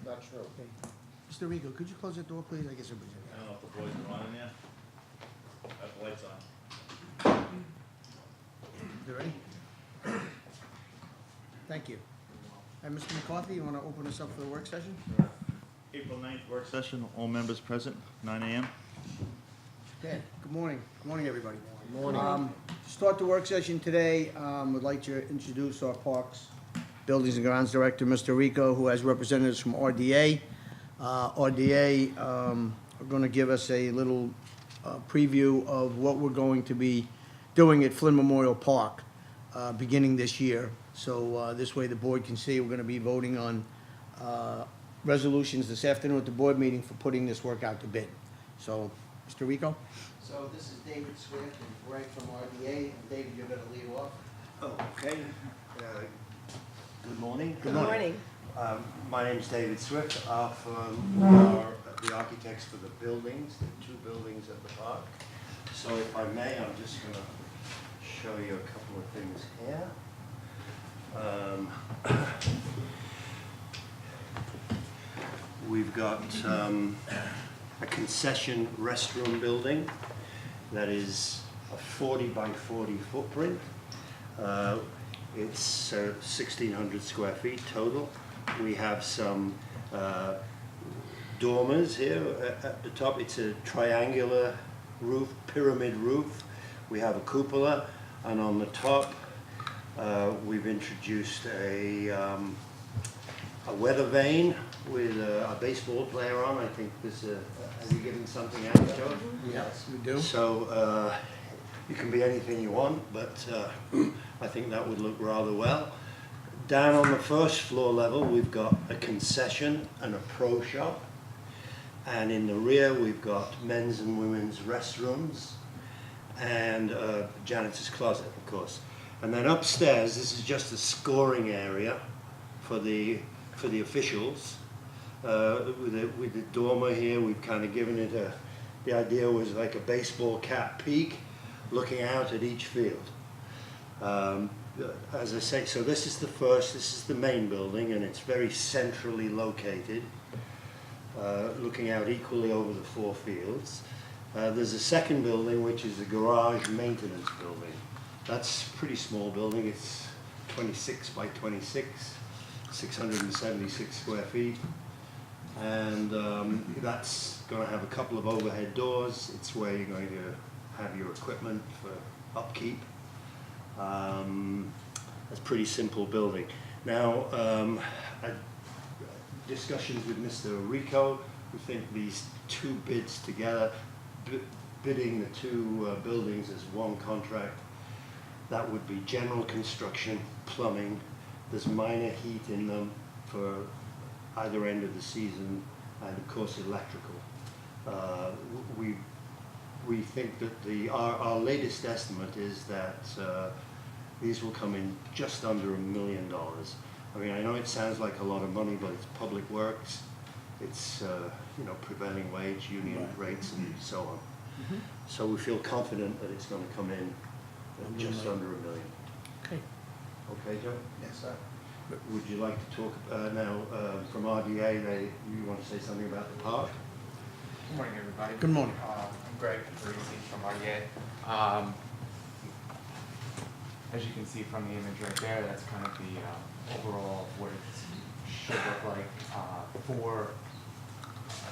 Not true. Okay. Mr. Rico, could you close that door, please? I guess everybody's in. I don't know if the boys are on in there. Got the lights on. You ready? Thank you. And Mr. McCarthy, you want to open us up for the work session? April 9th work session, all members present, 9 a.m. Okay, good morning. Good morning, everybody. Good morning. To start the work session today, we'd like to introduce our Parks, Buildings and Grounds Director, Mr. Rico, who has representatives from RDA. RDA are going to give us a little preview of what we're going to be doing at Flynn Memorial Park beginning this year. So this way the board can see we're going to be voting on resolutions this afternoon at the board meeting for putting this work out to bid. So, Mr. Rico? So this is David Swift and Greg from RDA. And David, you're going to lead off. Okay. Good morning. Good morning. My name's David Swift. Our firm are the architects for the buildings, the two buildings at the park. So if I may, I'm just going to show you a couple of things here. We've got a concession restroom building that is a 40 by 40 footprint. It's 1,600 square feet total. We have some dormers here at the top. It's a triangular roof, pyramid roof. We have a cupola, and on the top we've introduced a weather vane with a baseball player on. I think this, have you given something out, Joe? Yes, we do. So you can be anything you want, but I think that would look rather well. Down on the first floor level, we've got a concession and a pro shop. And in the rear, we've got men's and women's restrooms and a janitor's closet, of course. And then upstairs, this is just a scoring area for the officials. With the dormer here, we've kind of given it the idea was like a baseball cap peak looking out at each field. As I say, so this is the main building, and it's very centrally located, looking out equally over the four fields. There's a second building, which is a garage maintenance building. That's a pretty small building. It's 26 by 26, 676 square feet. And that's going to have a couple of overhead doors. It's where you're going to have your equipment for upkeep. It's a pretty simple building. Now, discussions with Mr. Rico, we think these two bids together, bidding the two buildings as one contract, that would be general construction, plumbing. There's minor heat in them for either end of the season, and of course electrical. We think that our latest estimate is that these will come in just under $1 million. I mean, I know it sounds like a lot of money, but it's public works, it's prevailing wage, union rates, and so on. Mm-hmm. So we feel confident that it's going to come in at just under $1 million. Okay. Okay, Joe? Yes, sir. Would you like to talk now from RDA? You want to say something about the park? Good morning, everybody. Good morning. I'm Greg Parisi from RDA. As you can see from the image right there, that's kind of the overall of what it should look like. 4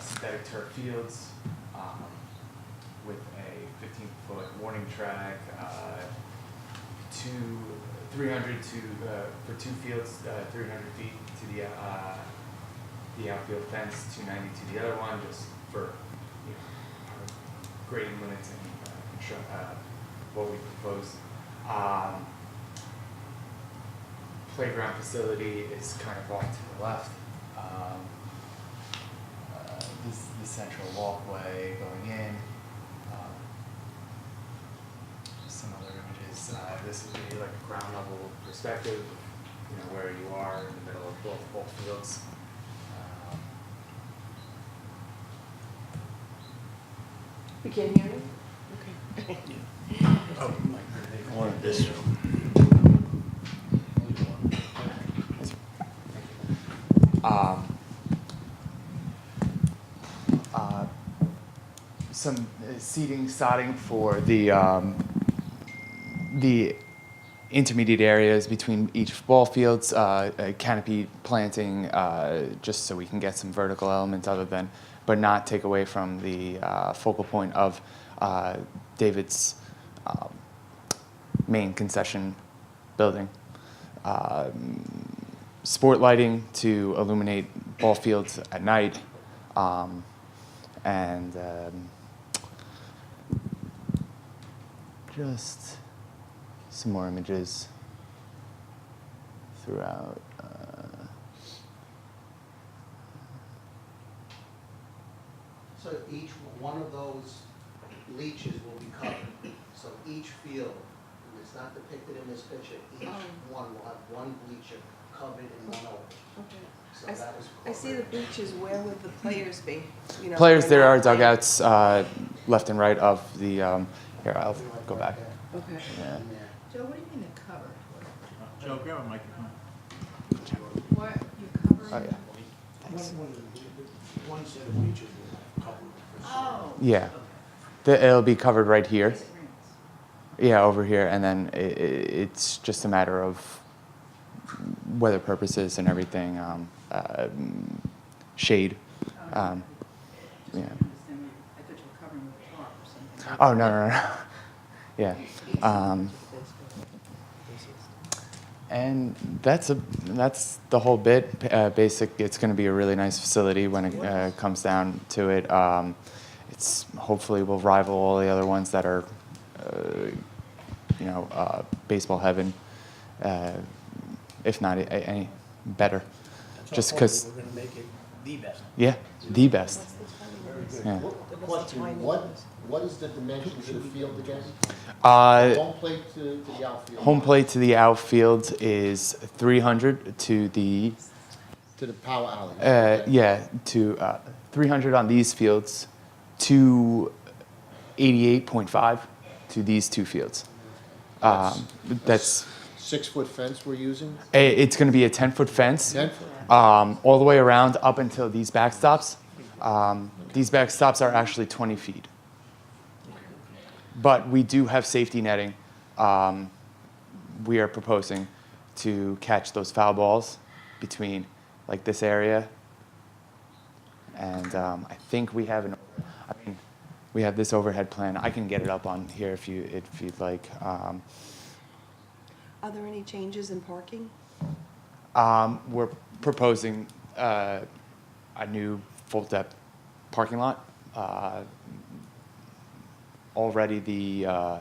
synthetic turf fields with a 15-foot warning track, 300 to for 2 fields, 300 feet to the outfield fence, 290 to the other one, just for grading limits and what we proposed. Playground facility is kind of off to the left. This is the central walkway going in. Some other images. This would be like a ground level perspective, where you are in the middle of both fields. We can't hear you? Okay. Oh, I wanted this one. some seating, sodding for the intermediate areas between each ball fields, canopy planting, just so we can get some vertical elements but not take away from the focal point of David's main concession building. Sport lighting to illuminate ball fields at night, and just some more images throughout. So each one of those bleachers will be covered. So each field, and it's not depicted in this picture, each one will have one bleacher covered and one open. Okay. So I s- that was I see the bleachers, where would the players be? You know, Players, they're there not are playing- dugouts left and right of the. Here, I'll go back. Okay. Yeah. Joe, what do you mean the covered? Joe, grab a microphone. What, you covered? Oh yeah. One set of bleachers will have covered. Oh. Yeah. It'll be covered right here. Yes, it rings. Yeah, over here, and then it's just a matter of weather purposes and everything, shade. Oh, Um, Just yeah. don't understand, I thought you were covering with a tarp or something. Oh no. Yeah. And that's the whole bit. Basic. It's going to be a really nice facility when it comes down to it. It's hopefully will rival all the other ones that are, baseball heaven, if not any better. Just because, We're gonna make it the best. yeah, the best. Yeah. Question, what is the dimensions of the field again? Uh, Home plate to the outfield? Home plate to the outfield is 300 to the To the power alley? to 300 on these fields, to 88.5 to these two fields. That's 6-foot fence we're using? it's going to be a 10-foot fence, 10-foot? all the way around up until these backstops. These backstops are actually 20 feet, but we do have safety netting. We are proposing to catch those foul balls between like this area, and I think we have we have this overhead plan. I can get it up on here if you'd like. Are there any changes in parking? We're proposing a new full depth parking lot. Already the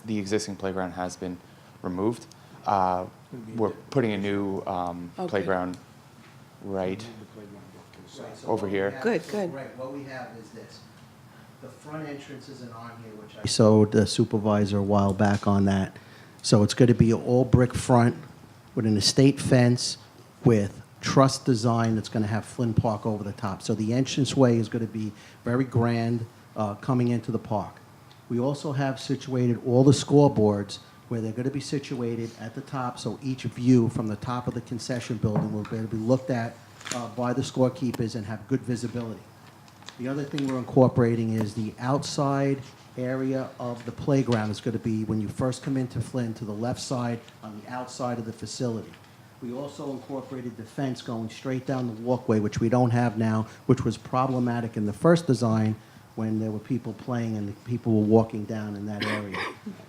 existing playground has been removed. We're putting a new playground right over here. Good, good. Right, what we have is this. The front entrance isn't on here, which I showed the supervisor a while back on that. So it's going to be an all brick front with an estate fence with truss design that's going to have Flynn Park over the top. So the entranceway is going to be very grand coming into the park. We also have situated all the scoreboards where they're going to be situated at the top, so each view from the top of the concession building will be able to be looked at by the scorekeepers and have good visibility. The other thing we're incorporating is the outside area of the playground is going to be, when you first come into Flynn, to the left side on the outside of the facility. We also incorporated the fence going straight down the walkway, which we don't have now, which was problematic in the first design when there were people playing and the people were walking down in that area.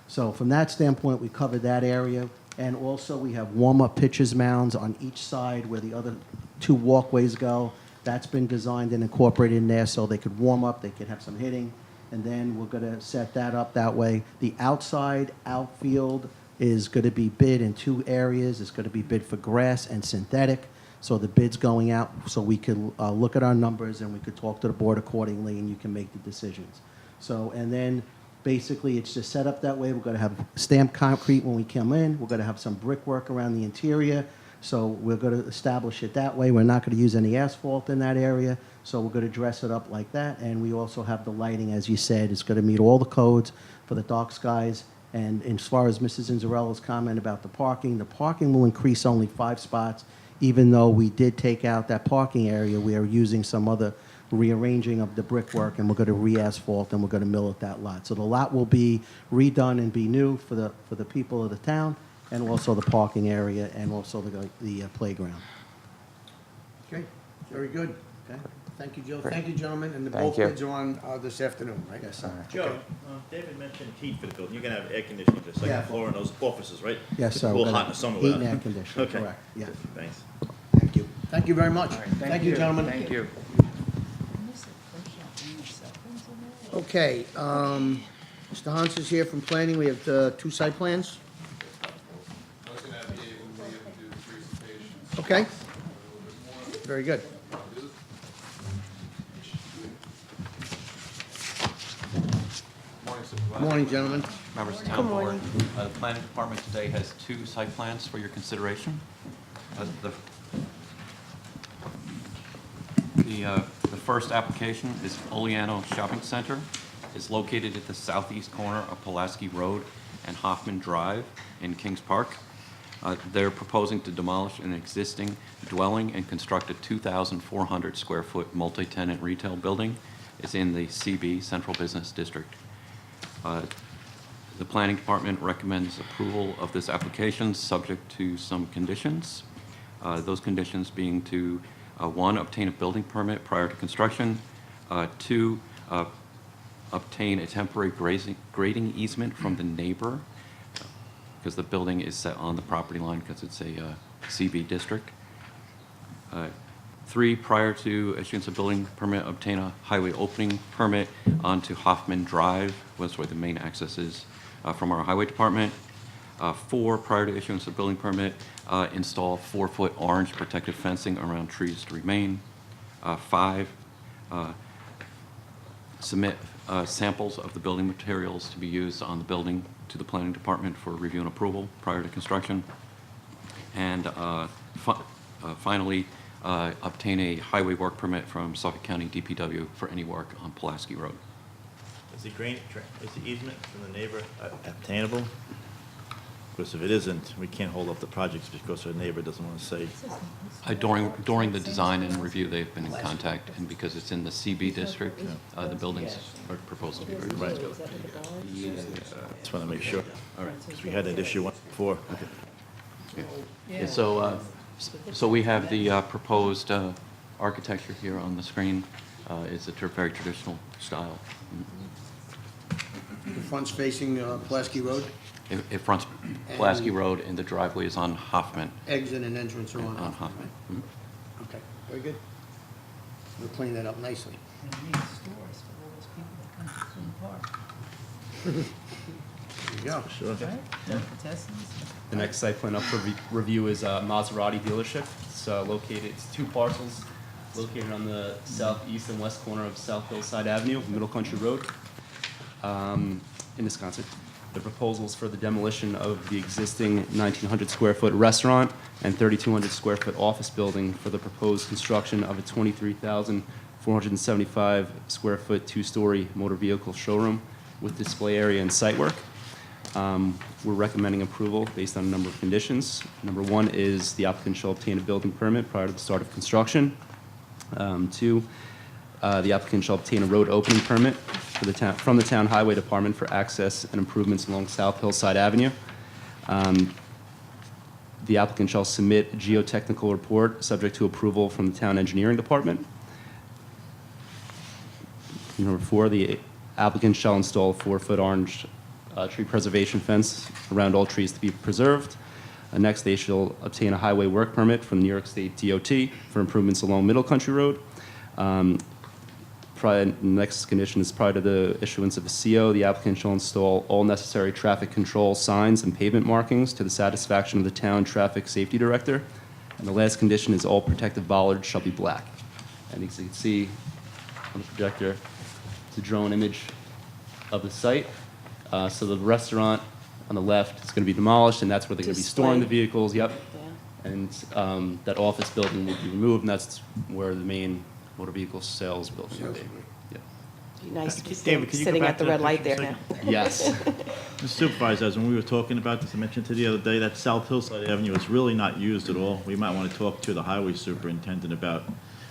So from that standpoint, we covered that area. And also we have warm-up pitcher's mounds on each side where the other two walkways go. That's been designed and incorporated in there so they could warm up, they could have some hitting. And then we're going to set that up that way. The outside outfield is going to be bid in two areas. It's going to be bid for grass and synthetic. So the bid's going out so we could look at our numbers and we could talk to the board accordingly and you can make the decisions. So, and then basically it's just set up that way. We're going to have stamped concrete when we come in. We're going to have some brickwork around the interior. So we're going to establish it that way. We're not going to use any asphalt in that area. So we're going to dress it up like that. And we also have the lighting, as you said. It's going to meet all the codes for the dark skies. And as far as Mrs. Inzerella's comment about the parking will increase only 5 spots, even though we did take out that parking area. We are using some other rearranging of the brickwork, and we're going to re-asphalt, and we're going to mill at that lot. So the lot will be redone and be new for the people of the town, and also the parking area, and also the playground. Okay, very good. Okay? Thank you, Joe. Thank you, gentlemen, and the Thank both you. bids are on this afternoon, right? Yes, sir. Joe, David mentioned heat for the building. You're gonna have air conditioning, the Yeah. second floor in those offices, right? Yes, It's sir. a We're little gonna- hot in the summer Heat without. and air conditioning, Okay. correct, yeah. Thanks. Thank you. Thank you very much. Thank you, gentlemen. Thank you. Okay, Mr. Hans is here from planning. We have 2 site plans. I was gonna have Dave and Liam do the presentations. Okay, A little bit more. very good. Morning, Supervisor. Morning, gentlemen. Members of the Good town board, morning. the planning department today has 2 site plans for your consideration. The first application is Oleano Shopping Center. It's located at the southeast corner of Pulaski Road and Hoffman Drive in Kings Park. They're proposing to demolish an existing dwelling and construct a 2,400 square foot multi-tenant retail building. It's in the CB, Central Business District. The planning department recommends approval of this application subject to some conditions. Those conditions being to, 1, obtain a building permit prior to construction, 2, obtain a temporary grading easement from the neighbor, because the building is set on the property line because it's a CB district. 3, prior to issuance of building permit, obtain a highway opening permit onto Hoffman Drive, was where the main access is from our highway department. 4, prior to issuance of building permit, install 4-foot orange protective fencing around trees to remain. 5, submit samples of the building materials to be used on the building to the planning department for review and approval prior to construction. And finally, obtain a highway work permit from Suffolk County DPW for any work on Pulaski Road. Is the easement from the neighbor obtainable? Because if it isn't, we can't hold up the projects because the neighbor doesn't want to say. During the design and review, they've been in contact, and because it's in the CB district, the buildings are proposed to be very Right. Just want to make sure. All right, because we had that issue once before. Yeah, so we have the proposed architecture here on the screen. It's a very traditional style. The front's facing Pulaski Road. It fronts Pulaski Road, and the driveway is on Hoffman. Exit and entrance are on On Hoffman. Hoffman. Okay, very good. We'll clean that up nicely. And it needs stores for all those people that come to Queen Park, There you go. Sure. right? Delicatessens. The next site plan up for review is Maserati dealership. It's located, it's 2 parcels located on the southeast and west corner of South Hillside Avenue, Middle Country Road, in Wisconsin. The proposals for the demolition of the existing 1,900 square foot restaurant and 3,200 square foot office building for the proposed construction of a 23,475 square foot 2-story motor vehicle showroom with display area and site work. We're recommending approval based on a number of conditions. Number 1 is the applicant shall obtain a building permit prior to the start of construction. 2, the applicant shall obtain a road opening permit from the town highway department for access and improvements along South Hillside Avenue. The applicant shall submit a geotechnical report subject to approval from the town engineering department. Number 4, the applicant shall install a 4-foot orange tree preservation fence around all trees to be preserved. Next, they shall obtain a highway work permit from the New York State DOT for improvements along Middle Country Road. Next condition is prior to the issuance of a CO, the applicant shall install all necessary traffic control signs and pavement markings to the satisfaction of the town traffic safety director. And the last condition is all protective bollards shall be black. And as you can see on the projector, it's a drone image of the site. So the restaurant on the left is going to be demolished, and that's where they're going to be storing the Display. vehicles. Yep. Yeah. And that office building will be removed, and that's where the main motor vehicle sales building will be. Yep. Be nice to be David, could you go sitting back at the to that red light there picture now. a Yes. Mr. Supervisor, as when we were talking about this, I mentioned to the other day, that South Hillside Avenue is really not used at all. We might want to talk to the highway superintendent about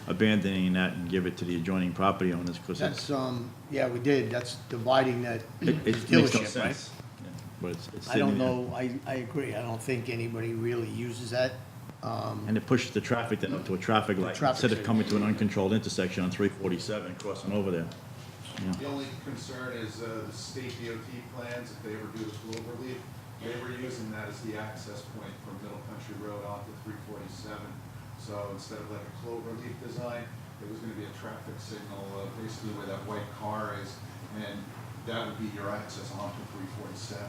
abandoning that and give it to the adjoining property owners, because it's, That's, yeah, we did, that's dividing that it makes no dealership, right? sense. Yeah, but it's I don't sitting there. know, I agree, I don't think anybody really uses that. And it pushes the traffic then up to a traffic light, Traffic instead of signal. coming to an uncontrolled intersection on 347, crossing over there. The only concern is the state DOT plans, if they ever do the clover leaf, they were using that as the access point from Middle Country Road onto 347. So instead of like a clover leaf design, it was gonna be a traffic signal, basically where that white car is, and that would be your access onto 347.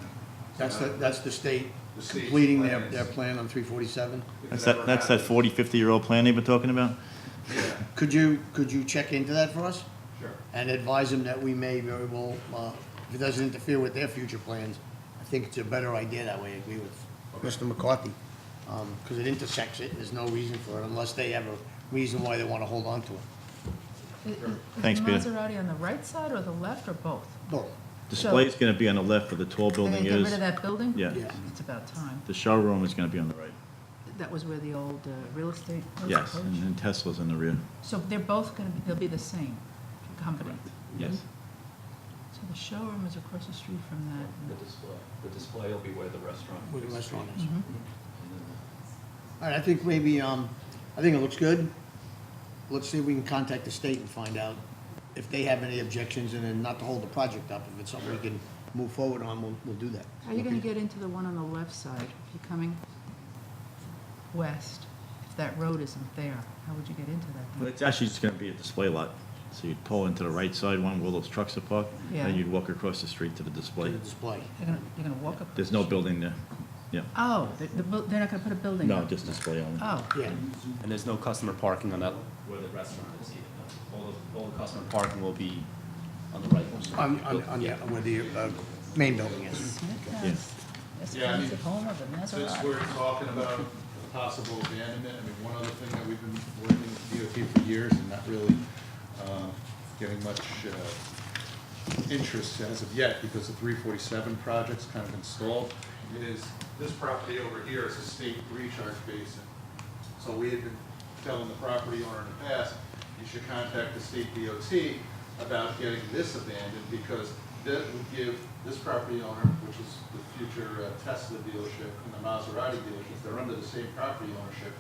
That's the state The state's completing plan is- their plan on 347? That's that 40, 50-year-old plan they've been talking about? Yeah, Could you check into that for us? sure. And advise them that we may very well, if it doesn't interfere with their future plans, I think it's a better idea that way, I agree with Mr. McCarthy. Because it intersects it, there's no reason for it, unless they have a reason why they want to hold on to it. Thanks, Is Peter. the Maserati on the right side or the left or both? Both. Display's gonna be on the left where the tall They're building gonna get rid is. of that building? Yeah. Yeah. It's about time. The showroom is gonna be on the right. That was where the old real estate was. Yes, supposed? and Tesla's in the rear. So they're both gonna be, they'll be the same company? Yes. So the showroom is across the street from that. The display will be where the restaurant Where the restaurant is. Mhm. All right, I think maybe, I think it looks good. Let's see if we can contact the state and find out if they have any objections, and then not to hold the project up. If it's something we can move forward on, we'll do that. How are you gonna get into the one on the left side? If you're coming west, if that road isn't there, how would you get into that Well, thing? it's actually just gonna be a display lot. So you'd pull into the right side one where those trucks are parked, Yeah. and you'd walk across the street to the To display. the display. You're gonna walk up? There's no building there. Yeah. Oh, they're not gonna put a building No, up? just display only. Oh, Yeah. And there's no customer parking on that where the restaurant is either. All the customer parking will be on the right. On, yeah, where the main building is. Smithtown. That's the Yeah, I mean, classic home of the Since Maserati. we're talking about possible abandonment, I mean, one other thing that we've been working with DOT for years and not really getting much interest as of yet, because the 347 project's kind of installed, is this property over here is a state recharge basin. So we had been telling the property owner in the past, you should contact the state DOT about getting this abandoned, because that would give this property owner, which is the future Tesla dealership and the Maserati dealership, they're under the same property ownership.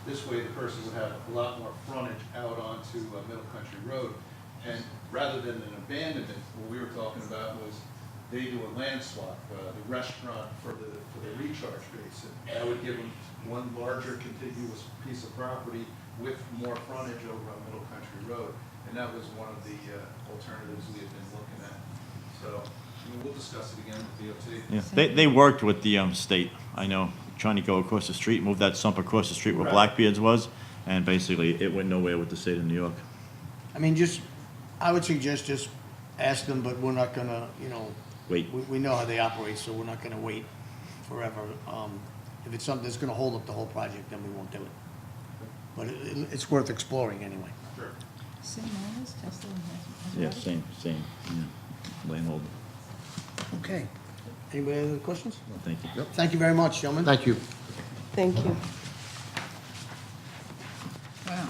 This way, the person would have a lot more frontage out onto Middle Country Road. And rather than an abandonment, what we were talking about was they do a land swap, the restaurant for the recharge basin. That would give them one larger contiguous piece of property with more frontage over on Middle Country Road. And that was one of the alternatives we had been looking at. So we'll discuss it again with DOT. Yeah, they worked with the state, I know, trying to go across the street, move that sump across the street where Right. Blackbeard's was, and basically it went nowhere with the state of New York. I mean, I would suggest just ask them, but we're not gonna, Wait. we know how they operate, so we're not gonna wait forever. If it's something that's gonna hold up the whole project, then we won't do it. But it's worth exploring anyway. Sure. Same owners, Tesla and Maserati? Yeah, same, yeah, landholder. Okay. Anybody have any questions? Well, thank you. Thank you very much, gentlemen. Thank you. Thank you. Wow,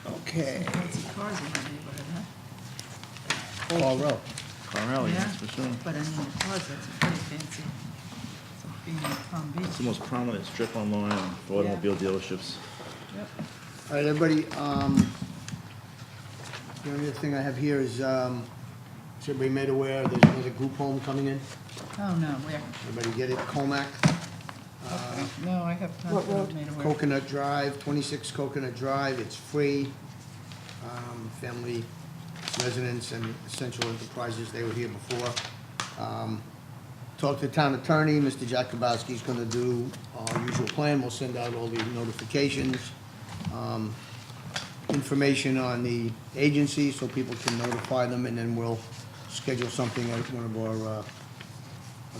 Okay. fancy cars in the neighborhood, huh? Paul Rowe. Carl, Yeah, that's for sure. but I mean, the cars, that's pretty fancy. It's like being in Palm Beach. It's the most prominent strip on Long Island for automobile dealerships. Yep. All right, everybody, the only other thing I have here is everybody made aware there's another group home coming in? Oh, no, where? Everybody get it? Comac, No, I have What not road? made aware. Coconut Drive, 26 Coconut Drive. It's free. Family residents and essential enterprises, they were here before. Talked to the town attorney, Mr. Jakubowski's gonna do our usual plan. We'll send out all the notifications. Information on the agency so people can notify them, and then we'll schedule something at one of our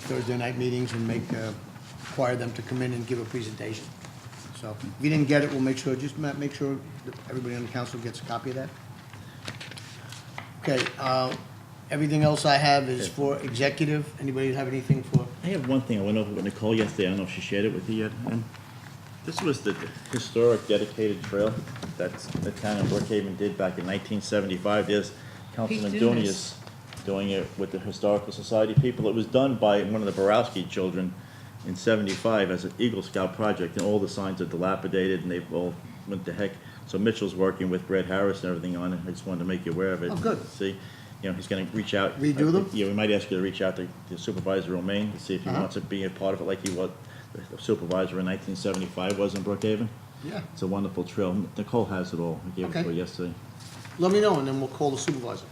Thursday night meetings and require them to come in and give a presentation. So if you didn't get it, we'll make sure, just Matt, make sure that everybody on the council gets a copy of that. Okay, everything else I have is for executive. Anybody have anything for? I have one thing I went over with Nicole yesterday, I don't know if she shared it with you yet, and this was the historic dedicated trail that's the town of Brookhaven did back in 1975. There's Councilman Pete Dunius doing it with the Historical Society people. It was done by one of the Borowski children in 75 as an Eagle Scout project, and all the signs are dilapidated, and they've all went to heck. So Mitchell's working with Brett Harris and everything on it. I just wanted to make you aware of it. Oh, good. See, you know, he's gonna reach out. Redo them? Yeah, we might ask you to reach out to Supervisor Romaine to see if he Uh-huh. wants to be a part of it like he was, the supervisor in 1975 was in Brookhaven. Yeah. It's a wonderful trail. Nicole has it all. I gave it to Okay. her yesterday. Let me know, and then we'll call the supervisor.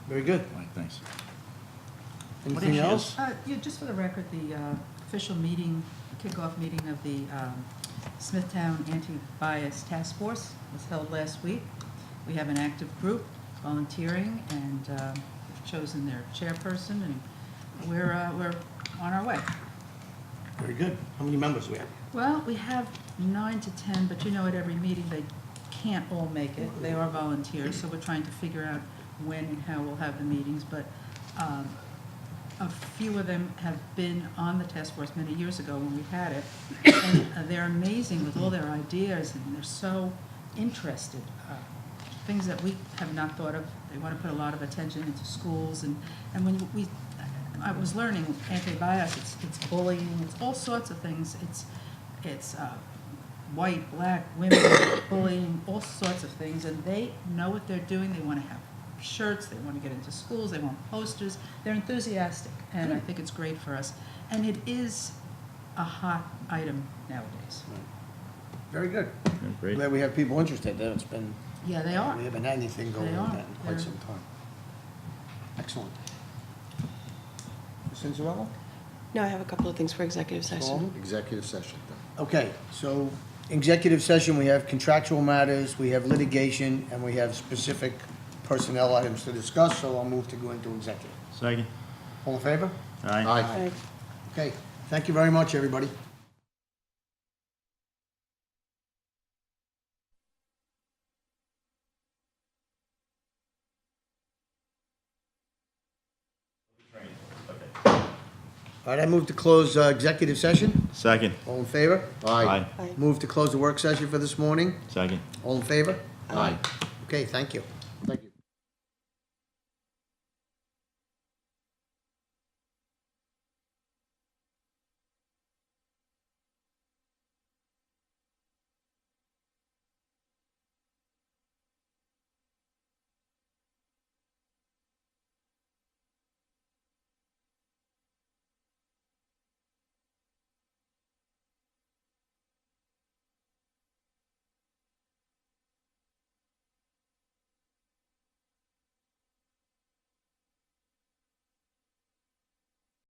Very good. All right, thanks. Anything else? Yeah, just for the record, the official meeting, kickoff meeting of the Smithtown Anti-Bias Task Force was held last week. We have an active group volunteering, and we've chosen their chairperson, and we're on our way. Very good. How many members do we have? Well, we have 9 to 10, but you know, at every meeting, they can't all make it. They are volunteers, so we're trying to figure out when and how we'll have the meetings, but a few of them have been on the task force many years ago when we had it, and they're amazing with all their ideas, and they're so interested. Things that we have not thought of. They want to put a lot of attention into schools, and when I was learning anti-bias, it's bullying, it's all sorts of things. It's white, black, women, bullying, all sorts of things, and they know what they're doing. They want to have shirts, they want to get into schools, they want posters. They're enthusiastic, and I think it's great for us. And it is a hot item nowadays. Very good. Yeah, great. Glad we have people interested. It's been, Yeah, they are. we haven't had anything going They on are. that in quite They're- some time. Excellent. Ms. Cinzarello? No, I have a couple of things for executive session. Executive session then. Okay, so executive session, we have contractual matters, we have litigation, and we have specific personnel items to discuss, so I'll move to go into executive. Second. All in favor? Aye. Aye. Okay, thank you very much, everybody. All right, I move to close executive session. Second. All in favor? Aye. Aye. Move to close the work session for this morning. Second. All in favor? Aye. Okay, thank you.